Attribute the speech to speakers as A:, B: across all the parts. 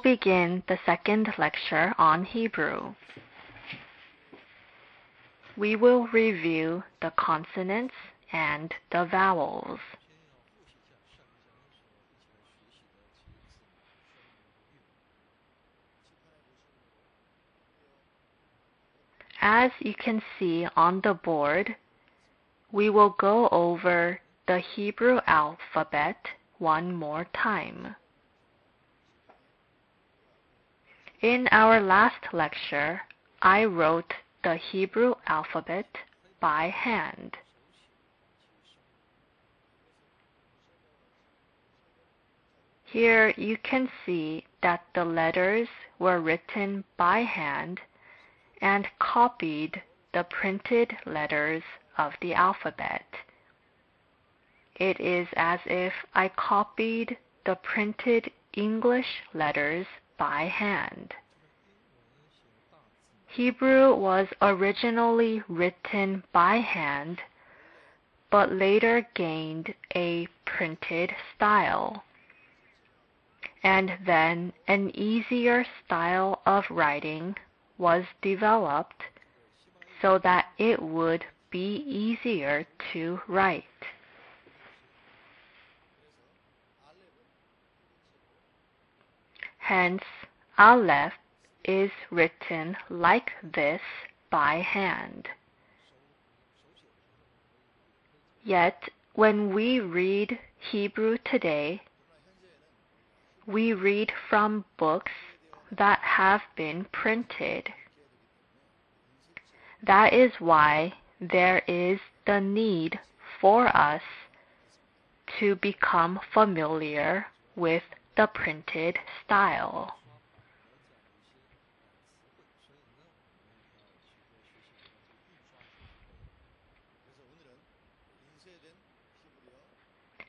A: begin the second lecture on Hebrew. We will review the consonants and the vowels. As you can see on the board, we will go over the Hebrew alphabet one more time. In our last lecture, I wrote the Hebrew alphabet by hand. Here you can see that the letters were written by hand and copied the printed letters of the alphabet. It is as if I copied the printed English letters by hand. Hebrew was originally written by hand, but later gained a printed style. And then an easier style of writing was developed so that it would be easier to write. Hence, Aleph is written like this by hand. Yet, when we read Hebrew today, we read from books that have been printed. That is why there is the need for us to become familiar with the printed style.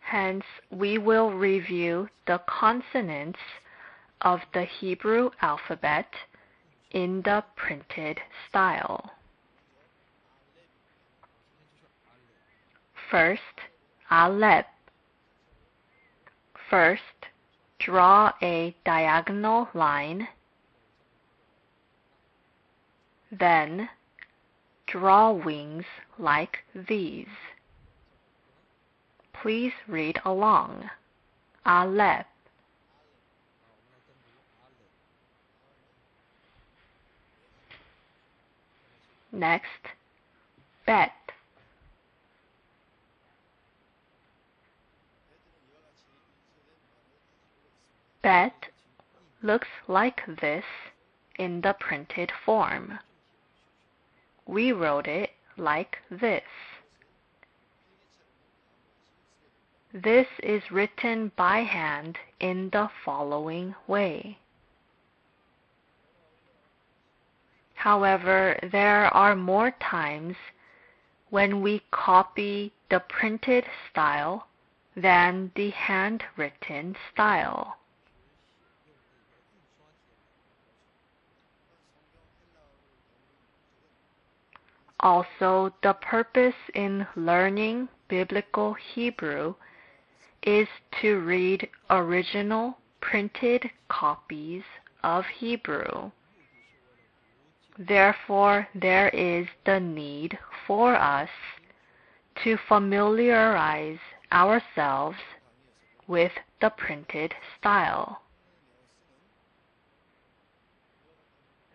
A: Hence, we will review the consonants of the Hebrew alphabet in the printed style. First, Aleph. First, draw a diagonal line. Then, draw wings like these. Please read along. Aleph. Next, Bet. Bet looks like this in the printed form. We wrote it like this. This is written by hand in the following way. However, there are more times when we copy the printed style than the handwritten style. Also, the purpose in learning Biblical Hebrew is to read original printed copies of Hebrew. Therefore, there is the need for us to familiarize ourselves with the printed style.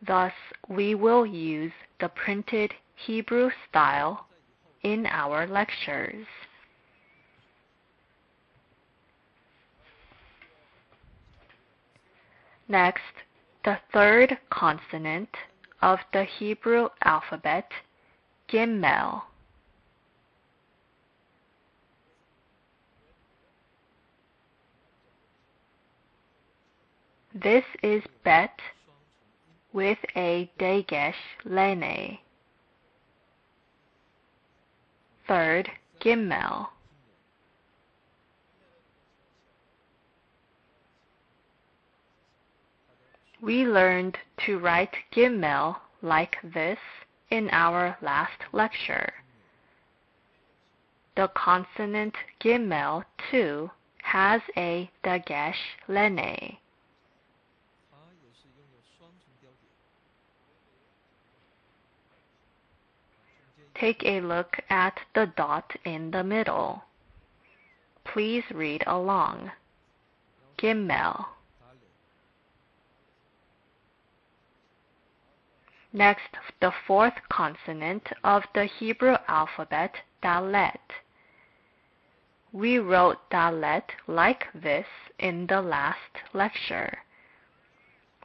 A: Thus, we will use the printed Hebrew style in our lectures. Next, the third consonant of the Hebrew alphabet, Gimel. This is Bet with a dagesh lene. Third, Gimel. We learned to write Gimel like this in our last lecture. The consonant Gimel, too, has a dagesh lene. take a look at the dot in the middle. Please read along. Gimel. Next, the fourth consonant of the Hebrew alphabet, Dalet. We wrote Dalet like this in the last lecture.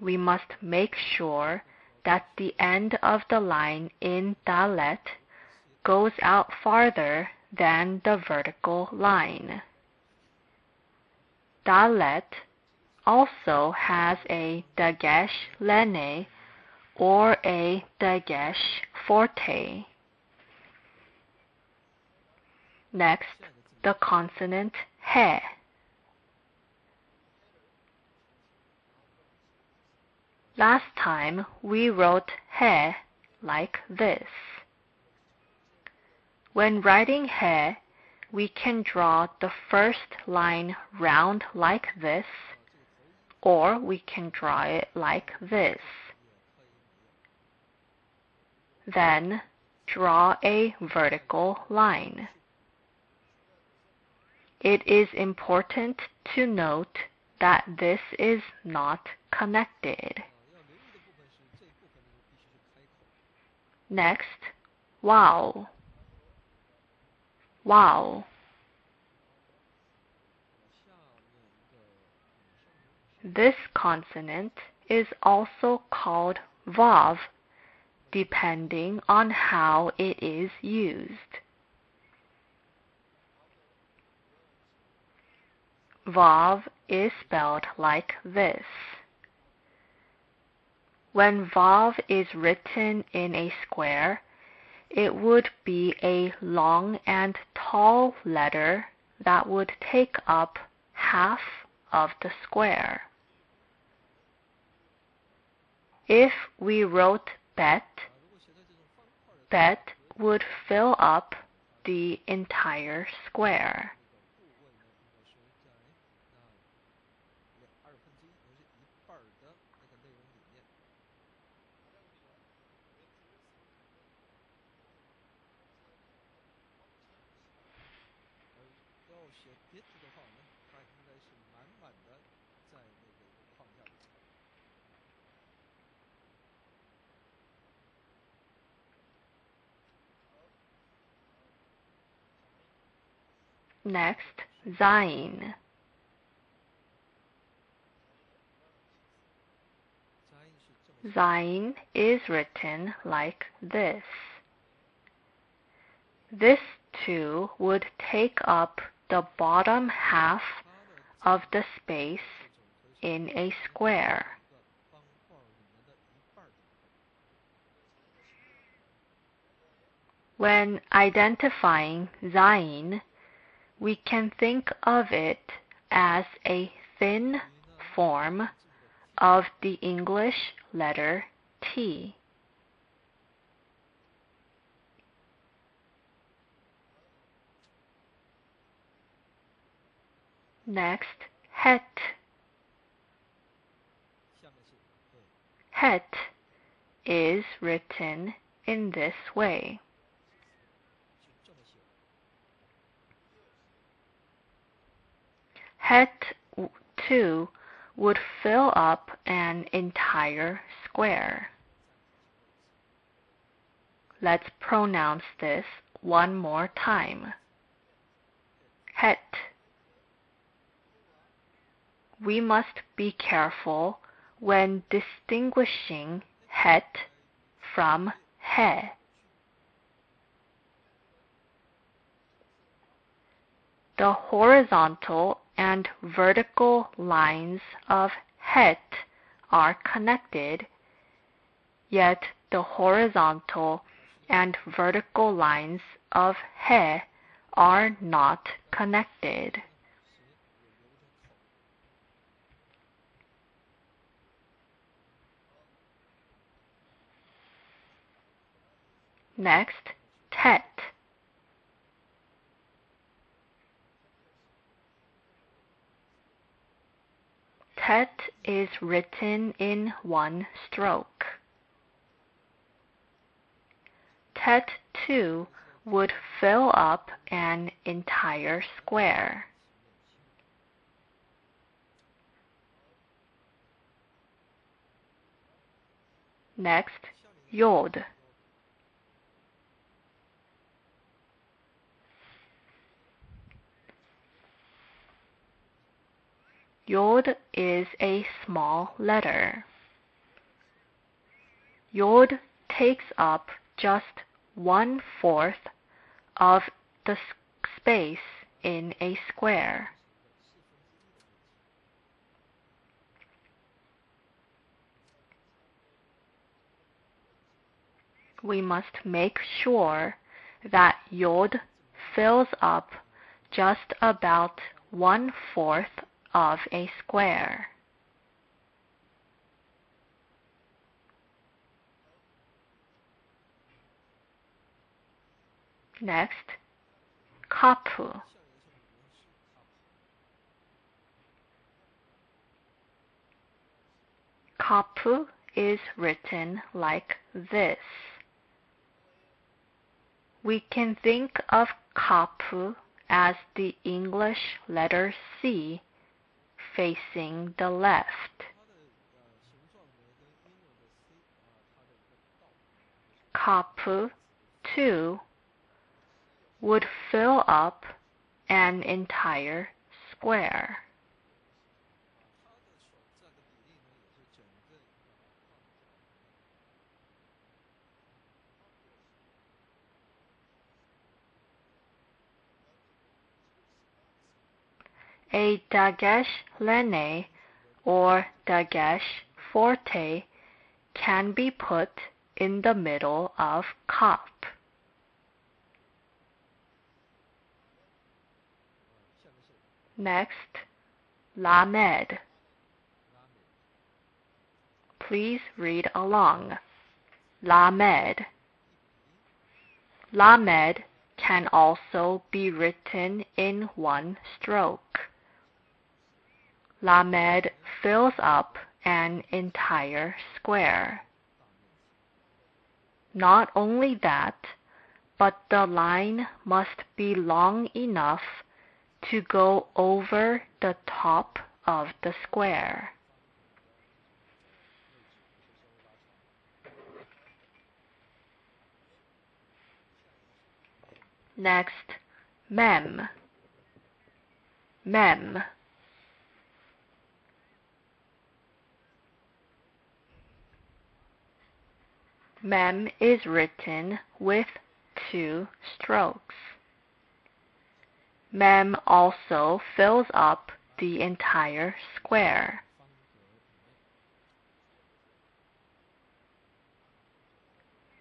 A: We must make sure that the end of the line in Dalet goes out farther than the vertical line. Dalet also has a dagesh lene or a dagesh forte. Next, the consonant he. Last time we wrote he like this. When writing he, we can draw the first line round like this, or we can draw it like this. Then draw a vertical line. It is important to note that this is not connected. Next, wow. Wow. This consonant is also called vav, depending on how it is used. Vav is spelled like this. When vav is written in a square, it would be a long and tall letter that would take up half of the square. If we wrote bet, bet would fill up the entire square. Next, Zayin. Zayin is written like this. This too would take up the bottom half of the space in a square. When identifying Zayin, we can think of it as a thin form of the English letter T. Next, het. Het is written in this way. Het too would fill up an entire square. Let's pronounce this one more time. Het. We must be careful when distinguishing het from he. The horizontal and vertical lines of het are connected, yet the horizontal and vertical lines of he are not connected. Next, tet. Tet is written in one stroke. tet 2 would fill up an entire square. Next, yod. Yod is a small letter. Yod takes up just 1/4 of the space in a square. We must make sure that yod fills up just about 1/4 of a square. Next, kapu. Kapu is written like this. We can think of kapu as the English letter C facing the left. Kapu 2 would fill up an entire square. A dagesh lene or dagesh forte can be put in the middle of kap. Next, lamed. Please read along. Lamed. Lamed can also be written in one stroke. Lamed fills up an entire square. Not only that, but the line must be long enough to go over the top of the square. Next, mem. Mem. Mem is written with 2 strokes. Mem also fills up the entire square.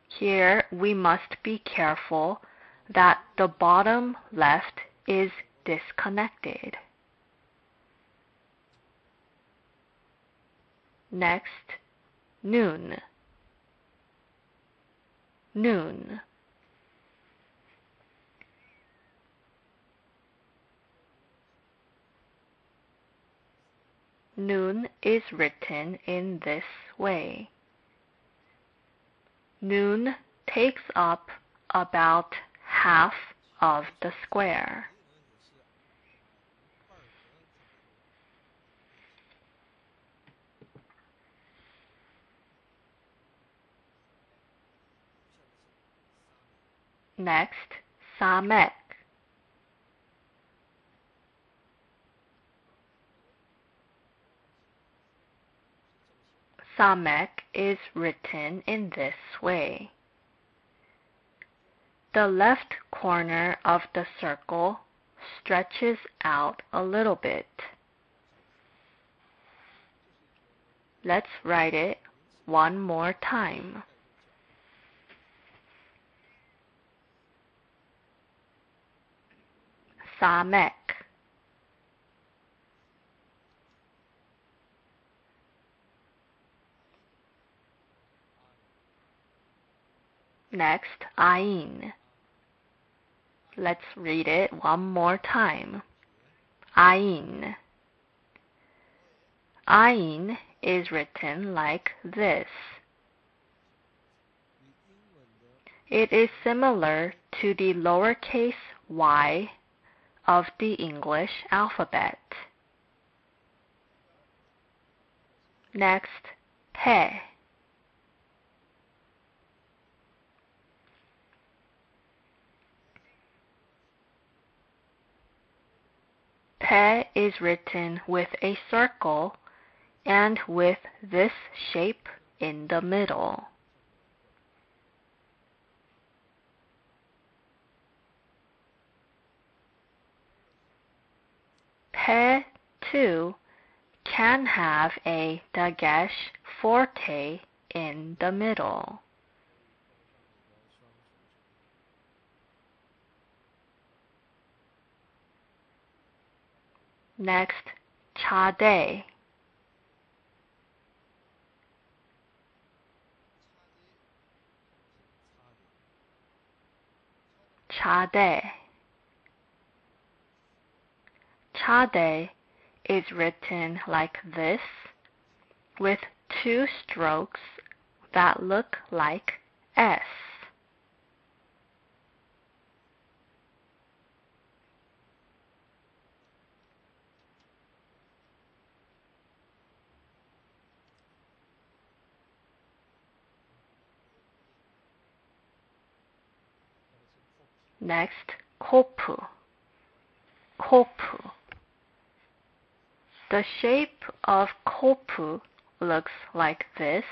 A: Here we must be careful that the bottom left is disconnected. Next, noon. Noon. Noon is written in this way. Noon takes up about half of the square. Next, samek. Samek is written in this way. The left corner of the circle stretches out a little bit. Let's write it one more time. Samek. Next, ayin. Let's read it one more time. Ayin. Ayin is written like this. It is similar to the lowercase y of the English alphabet. Next, pe. Pe is written with a circle and with this shape in the middle. Pe, too, can have a dagesh forte in the middle. Next, chade. Chade. Chade is written like this, with two strokes that look like S. Next, kopu. Kopu. The shape of kopu looks like this,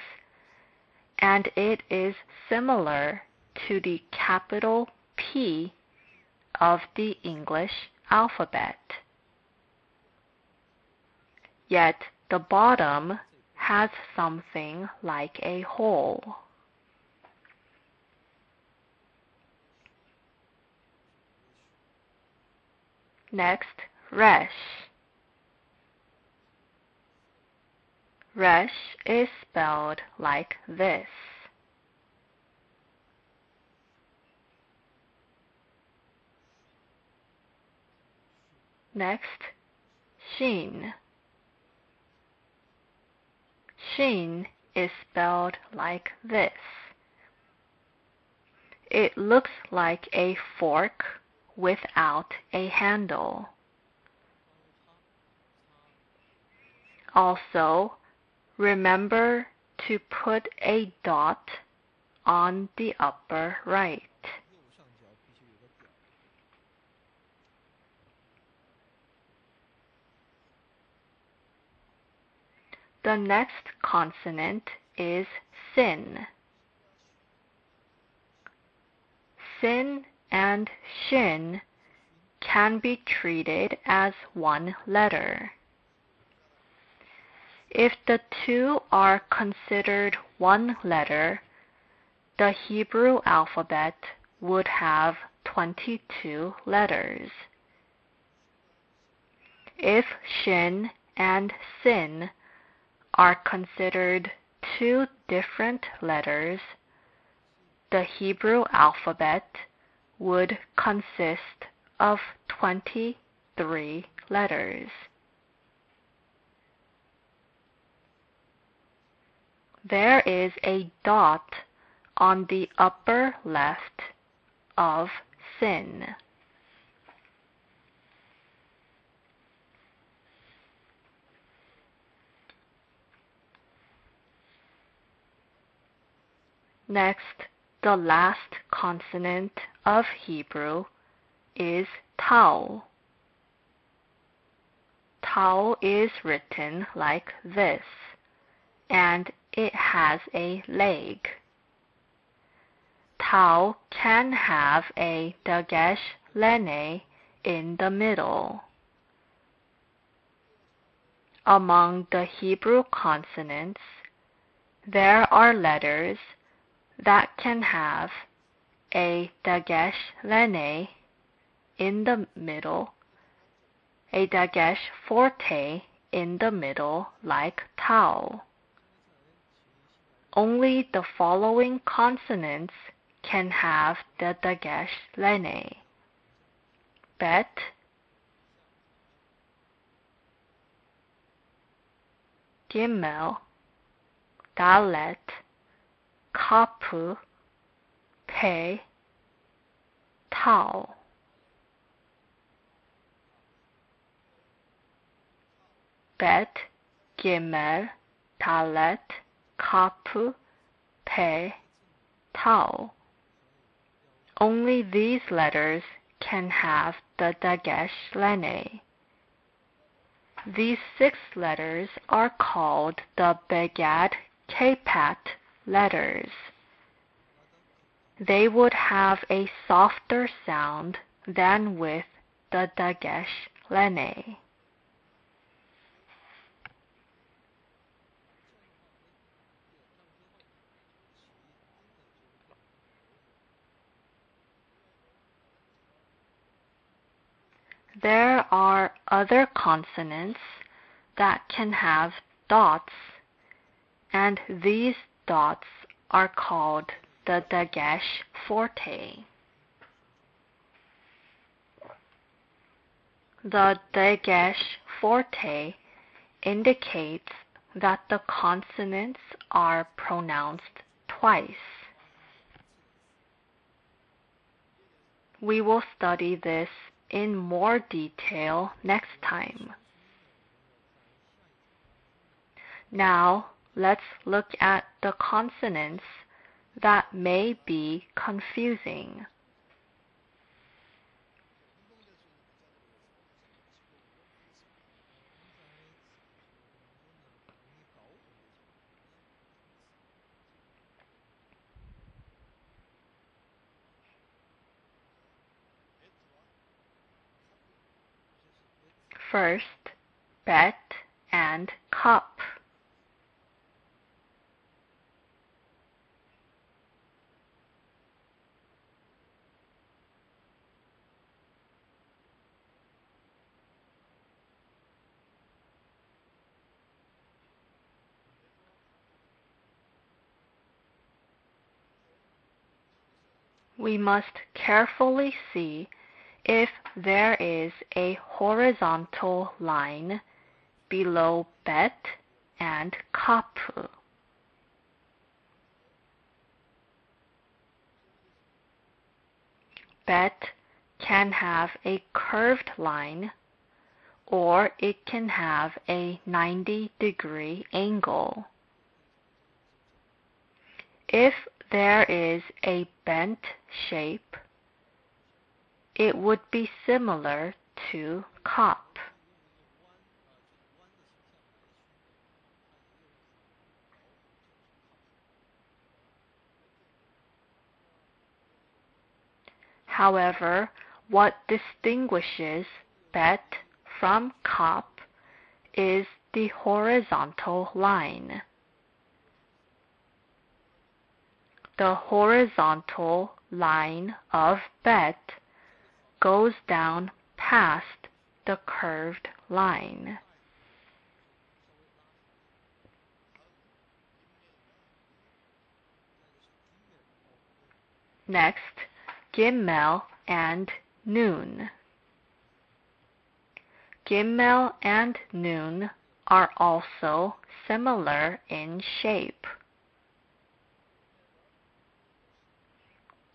A: and it is similar to the capital P of the English alphabet. Yet the bottom has something like a hole. Next, resh. Resh is spelled like this. Next, shin. Shin is spelled like this. It looks like a fork without a handle. Also, remember to put a dot on the upper right. The next consonant is sin. Sin and shin can be treated as one letter. If the two are considered one letter, the Hebrew alphabet would have 22 letters. If shin and sin are considered two different letters, the Hebrew alphabet would consist of 23 letters. There is a dot on the upper left of sin. Next, the last consonant of Hebrew is tau. Tau is written like this, and it has a leg. Tau can have a dagesh lene in the middle. Among the Hebrew consonants, there are letters that can have a dagesh lene in the middle, a dagesh forte in the middle like tau. Only the following consonants can have the dagesh lene: bet, gimel, dalet, kapu, Pei, Tao. Bet, Gimel, Dalet, Kaf, Pei, Tau. Only these letters can have the dagesh lene. These 6 letters are called the Begad Kapat letters. They would have a softer sound than with the dagesh lene. There are other consonants that can have dots, and these dots are called the dagesh forte. The dagesh forte indicates that the consonants are pronounced twice. We will study this in more detail next time. Now, let's look at the consonants that may be confusing. First, bet and cup. We must carefully see if there is a horizontal line below bet and kap. Bet can have a curved line, or it can have a 90-degree angle. If there is a bent shape, it would be similar to kap. However, what distinguishes bet from kap is the horizontal line. The horizontal line of bet goes down past the curved line. Next, Gimel and Nun. Gimel and Nun are also similar in shape.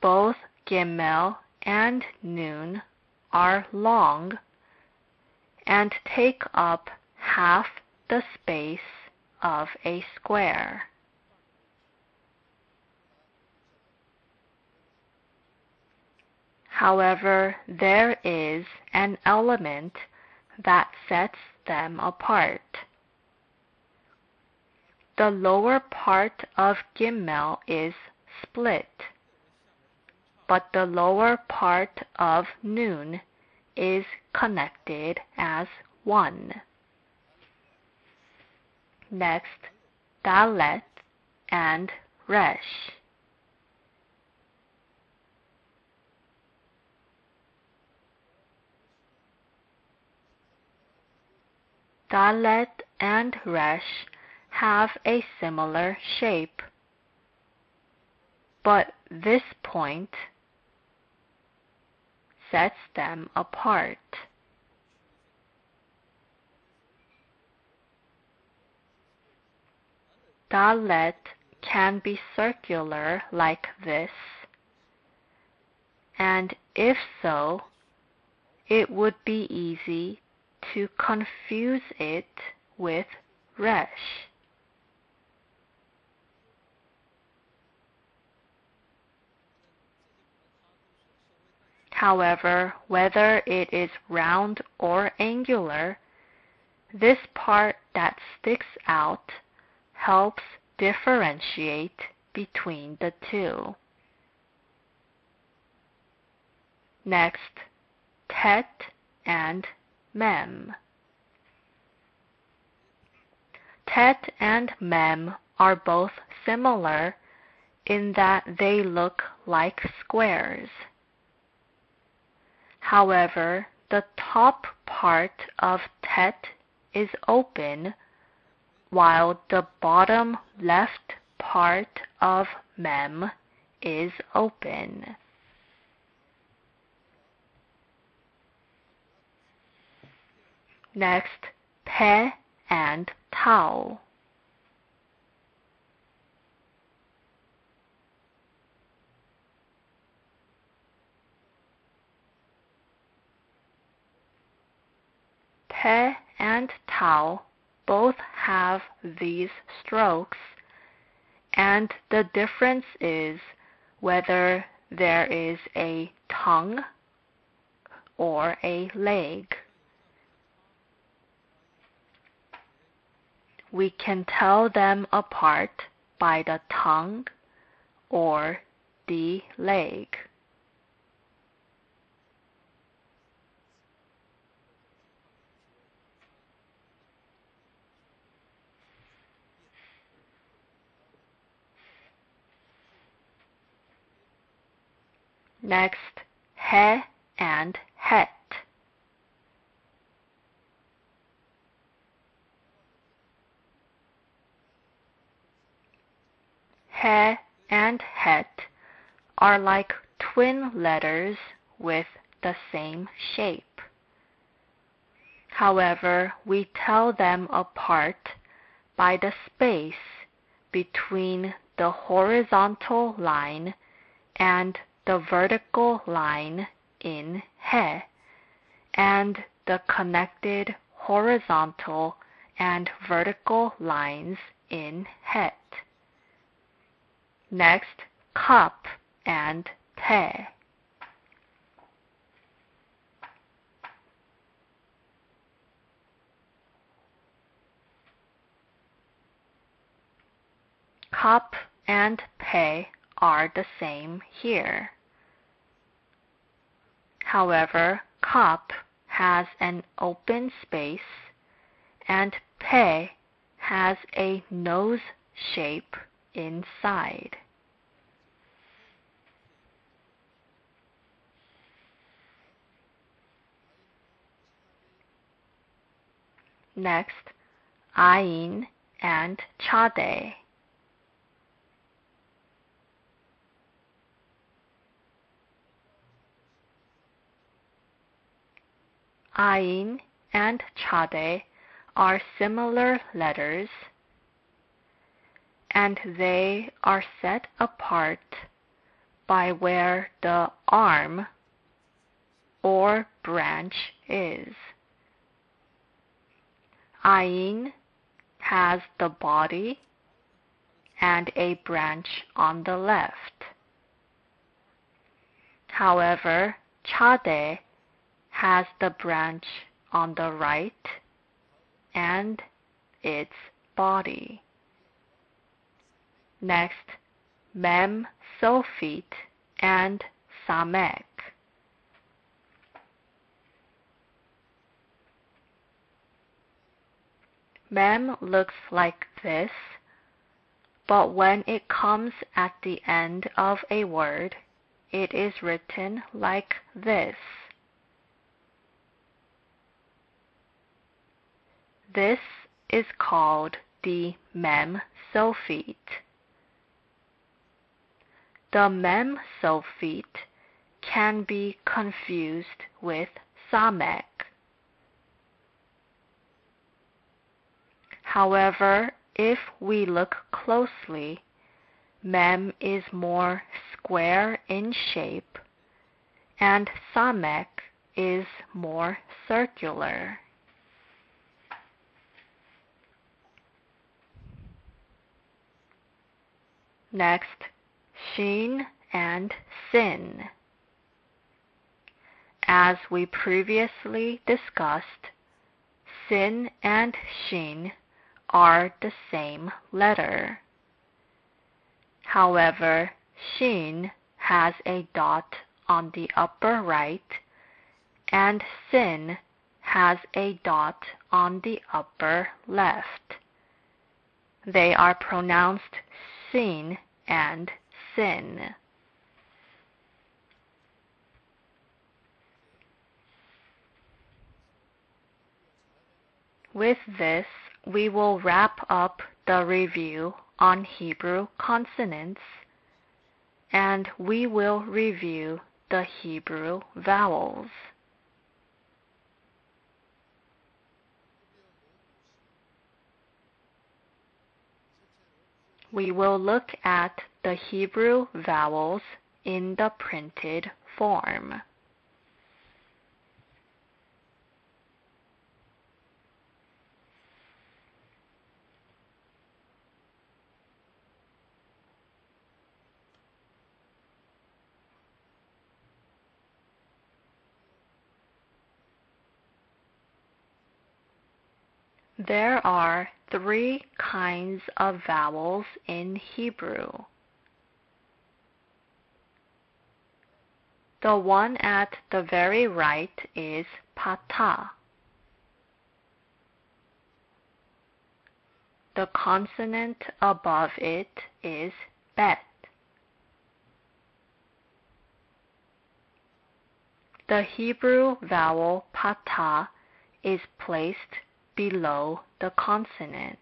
A: Both Gimel and Nun are long and take up half the space of a square. However, there is an element that sets them apart. The lower part of Gimel is split, but the lower part of Nun is connected as one. Next, Dalet and Resh. Dalet and Resh have a similar shape, but this point sets them apart. Dalet can be circular like this, and if so, it would be easy to confuse it with resh. However, whether it is round or angular, this part that sticks out helps differentiate between the two. Next, tet and mem. Tet and mem are both similar in that they look like squares. However, the top part of tet is open, while the bottom left part of mem is open. Next, pe and tau. Pe and tau both have these strokes, and the difference is whether there is a tongue or a leg. We can tell them apart by the tongue or the leg. Next, he and het. He and het are like twin letters with the same shape. However, we tell them apart by the space between the horizontal line and the vertical line in he, and the connected horizontal and vertical lines in het. Next, cup and te. Cup and pe are the same here. However, cup has an open space and pe has a nose shape inside. Next, ayin and chade. Ayin and chade are similar letters, and they are set apart by where the arm or branch is. Ayin has the body and a branch on the left. However, chade has the branch on the right and its body. Next, mem, sophit, and samek. Mem looks like this, but when it comes at the end of a word, it is written like this. This is called the mem sophit. The mem sophit can be confused with samek. However, if we look closely, mem is more square in shape, and Samek is more circular. Next, Shin and Sin. As we previously discussed, Sin and Shin are the same letter. However, Shin has a dot on the upper right, and Sin has a dot on the upper left. They are pronounced Sin and Sin. With this, we will wrap up the review on Hebrew consonants, and we will review the Hebrew vowels. We will look at the Hebrew vowels in the printed form. There are 3 kinds of vowels in Hebrew. The one at the very right is patah. The consonant above it is bet. The Hebrew vowel patah is placed below the consonant.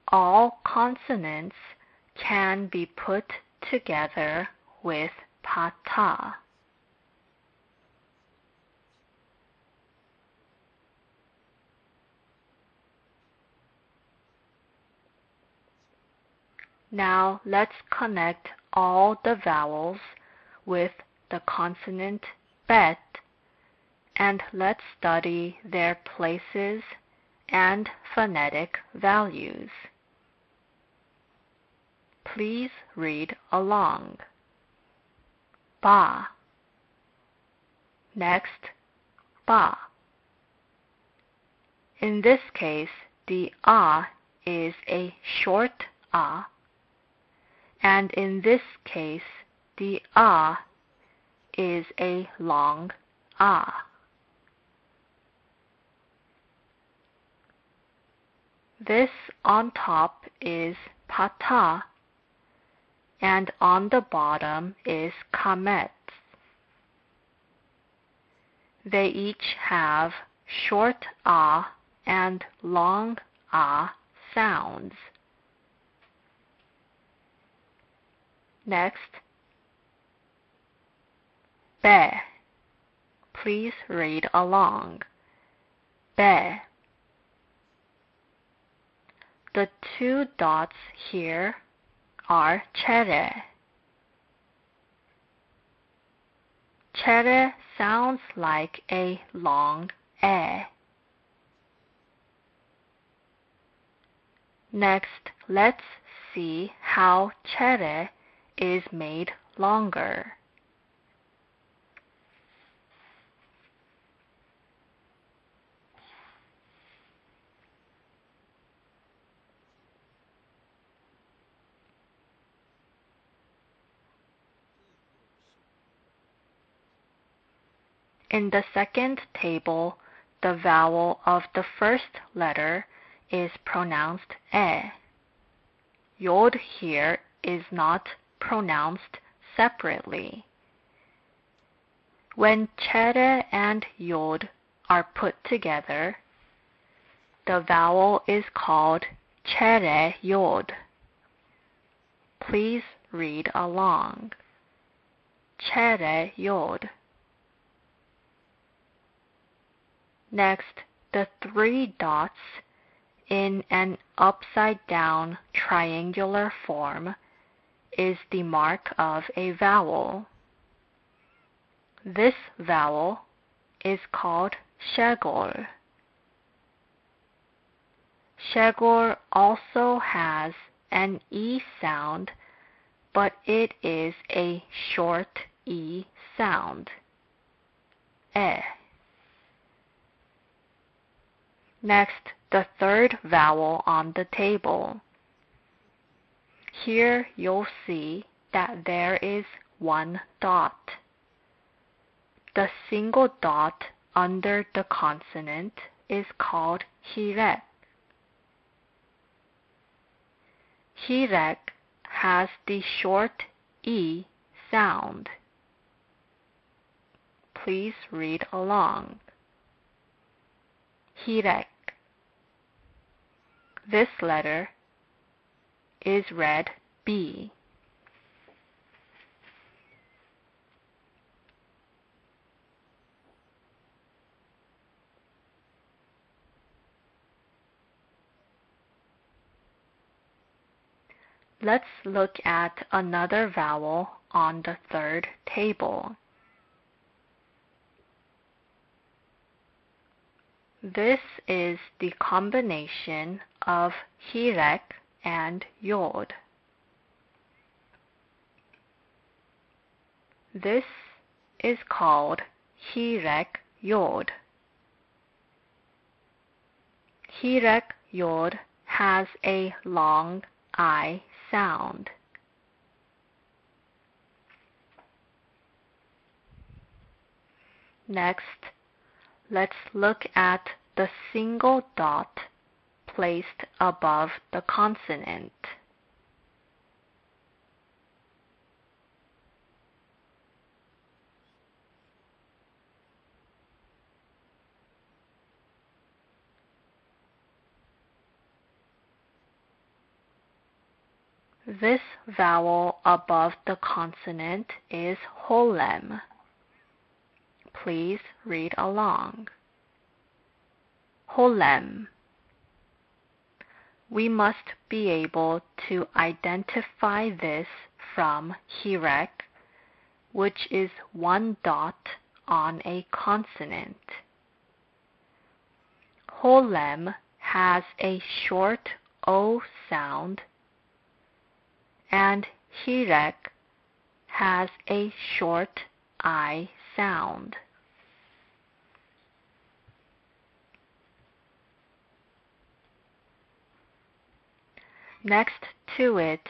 A: All consonants can be put together with patah. Now let's connect all the vowels with the consonant bet, and let's study their places and phonetic values. Please read along. Ba. Next, ba. In this case, the ah is a short ah, and in this case, the ah is a long ah. This on top is patah, and on the bottom is kamet. They each have short ah and long ah sounds. Next, be. Please read along. Be. The 2 dots here are chere. Chere sounds like a long e. Next, let's see how chere is made longer. In the second table, the vowel of the first letter is pronounced e. Yod here is not pronounced separately. When chere and yod are put together, the vowel is called chere yod. Please read along. Chere yod. Next, the 3 dots in an upside down triangular form is the mark of a vowel. This vowel is called shegor. Shegor also has an E sound, but it is a short E sound. E. Next, the third vowel on the table. Here you'll see that there is one dot. The single dot under the consonant is called hirek. Hirek has the short E sound. Please read along. Hirek. This letter is read B. Let's look at another vowel on the third table. This is the combination of hirek and yod. This is called hirek yod. Hirek yod has a long I sound. Next, let's look at the single dot placed above the consonant. This vowel above the consonant is holem. Please read along. Holem. We must be able to identify this from hirek, which is one dot on a consonant. Holem has a short O sound, and hirek has a short I sound. Next to it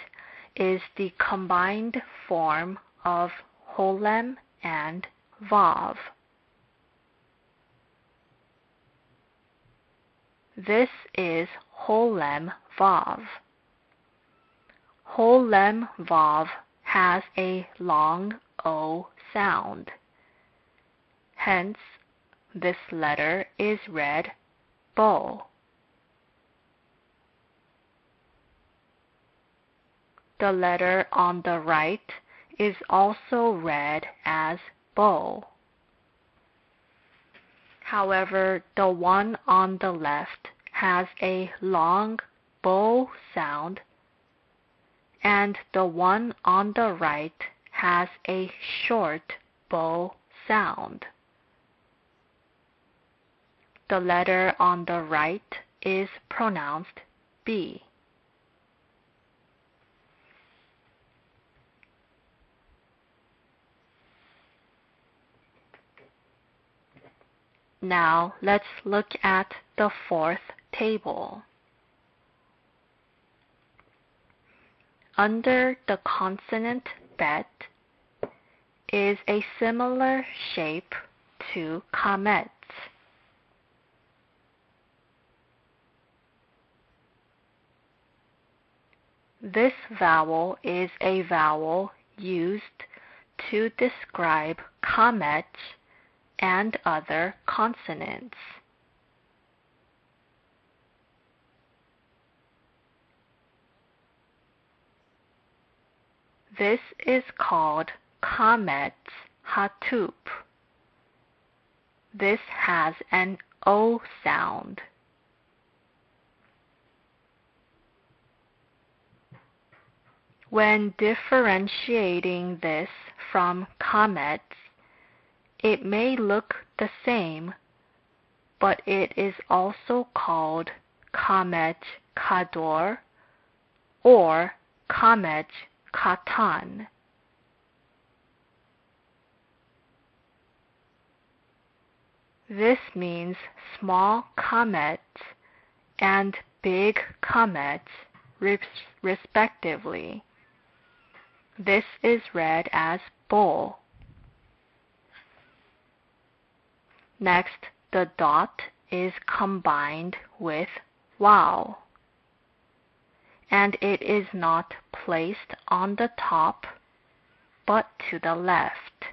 A: is the combined form of holem and vav. This is holem vav. Holem vav has a long O sound. Hence, this letter is read bo. The letter on the right is also read as bo. However, the one on the left has a long bo sound, and the one on the right has a short bo sound. The letter on the right is pronounced B. Now let's look at the fourth table. Under the consonant bet is a similar shape to kamets. This vowel is a vowel used to describe kamets and other consonants. This is called kamets hatup. This has an O sound. When differentiating this from comets, it may look the same, but it is also called comet Cador or comet Catan. This means small comets and big comets, respectively. This is read as bull. Next, the dot is combined with wow, and it is not placed on the top, but to the left.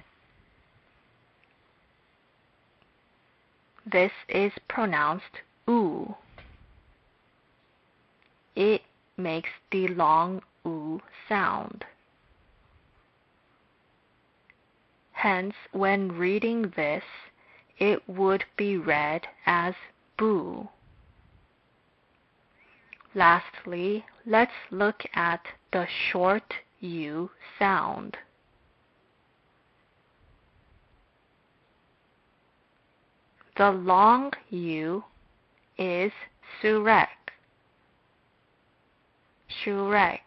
A: This is pronounced oo. It makes the long oo sound. Hence, when reading this, it would be read as boo. Lastly, let's look at the short U sound. The long U is surek. Shurek.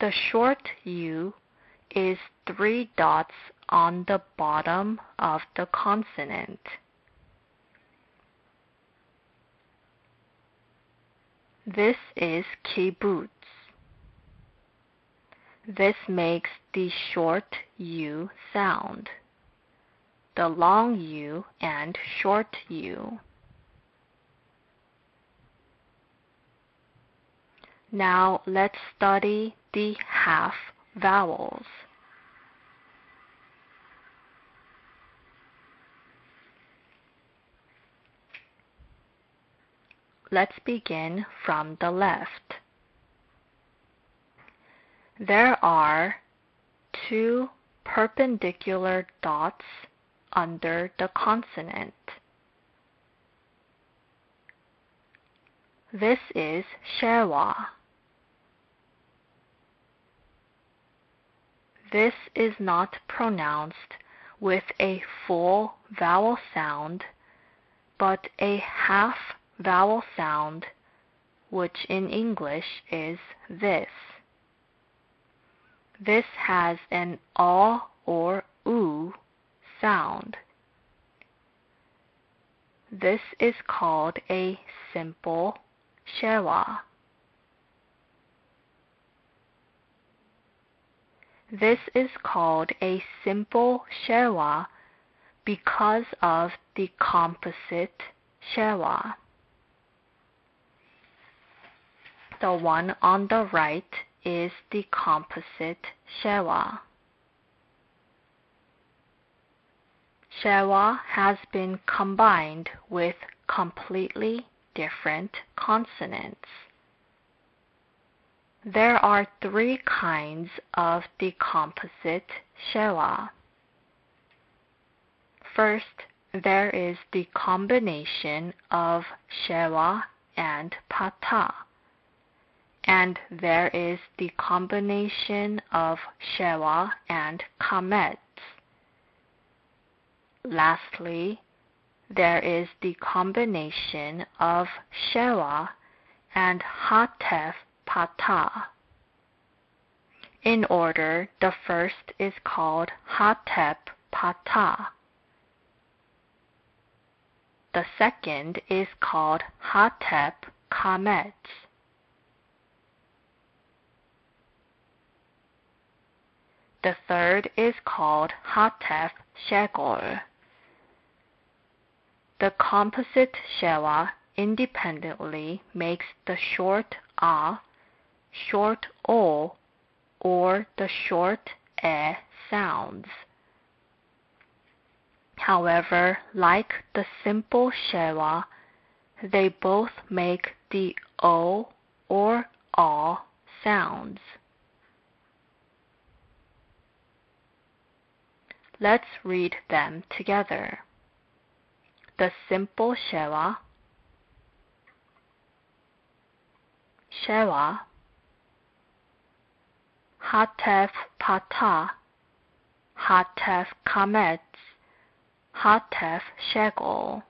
A: The short U is 3 dots on the bottom of the consonant. This is kibbutz. This makes the short U sound, the long U and short U. Now let's study the half vowels. Let's begin from the left. There are 2 perpendicular dots under the consonant. This is shewa. This is not pronounced with a full vowel sound, but a half vowel sound, which in English is this. This has an a or oo sound. This is called a simple shewa. This is called a simple shewa because of the composite shewa. The one on the right is the composite shewa. Shewa has been combined with completely different consonants. There are 3 kinds of the composite shewa. First, there is the combination of shewa and pata, and there is the combination of shewa and kamets. Lastly, there is the combination of shewa and hatef pata. In order, the first is called hatep pata. The second is called hatep kamets. The third is called hatef shegor. The composite shewa independently makes the short a, short o, or the short e sounds. However, like the simple shewa, they both make the o or a sounds. Let's read them together. The simple shewa, Shewa, Hatef Patah, Hatef Kametz, Hatef Shegol.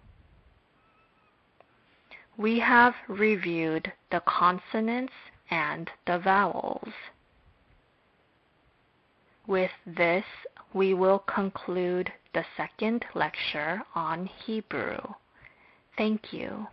A: We have reviewed the consonants and the vowels. With this, we will conclude the second lecture on Hebrew. Thank you.